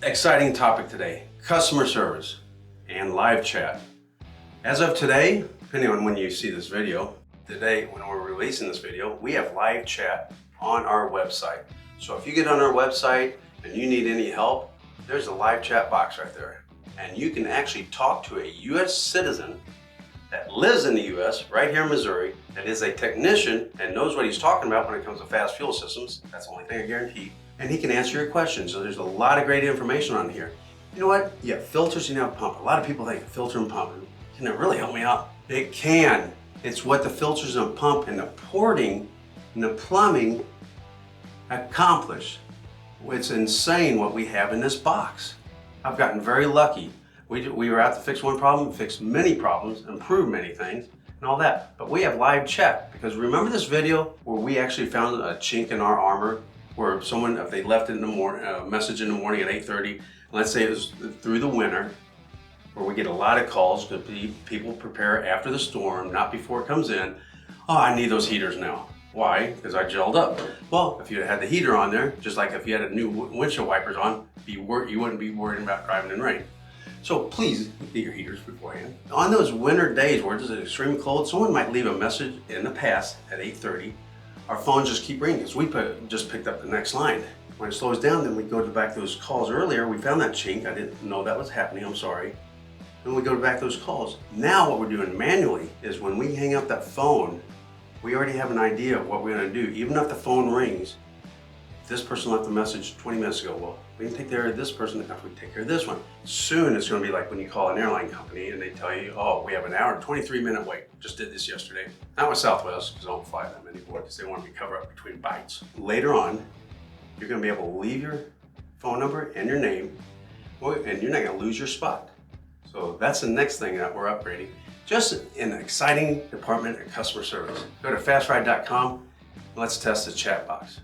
Exciting topic today, customer service and live chat. As of today, depending on when you see this video, today when we're releasing this video, we have live chat on our website. So if you get on our website and you need any help, there's a live chat box right there. And you can actually talk to a U.S. citizen that lives in the U.S. right here in Missouri, that is a technician and knows what he's talking about when it comes to FASS fuel systems. That's the only thing I guarantee. And he can answer your questions. So there's a lot of great information on here. You know what? You have filters, you have pump. A lot of people think filter and pump. Can it really help me out? It can. It's what the filters and pump and the porting and the plumbing accomplish. It's insane what we have in this box. I've gotten very lucky. We were out to fix one problem, fix many problems, improve many things, and all that. But we have live chat, because remember this video where we actually found a chink in our armor, where someone, if they left it in the morning, a message in the morning at 8:30, let's say it was through the winter, where we get a lot of calls because people prepare after the storm, not before it comes in. Oh, I need those heaters now. Why? Because I gelled up. Well, if you had the heater on there, just like if you had a new windshield wipers on, you wouldn't be worried about driving in rain. So please get your heaters beforehand. On those winter days where it's extremely cold, someone might leave a message in the past at 8:30. Our phones just keep ringing because we just picked up the next line. When it slows down, then we go back to those calls earlier. We found that chink. I didn't know that was happening. I'm sorry. Then we go back to those calls. Now what we're doing manually is when we hang up that phone, we already have an idea of what we're going to do. Even if the phone rings, this person left a message 20 minutes ago. Well, we can take care of this person if we take care of this one. Soon it's going to be like when you call an airline company and they tell you, oh, we have an hour and 23-minute wait. Just did this yesterday. Not with Southwest, because I don't fly them anymore because they want to be covered up between bites. Later on, you're going to be able to leave your phone number and your name, and you're not going to lose your spot. So that's the next thing that we're upgrading. Just an exciting department of customer service. Go to fastride.com and let's test the chat box.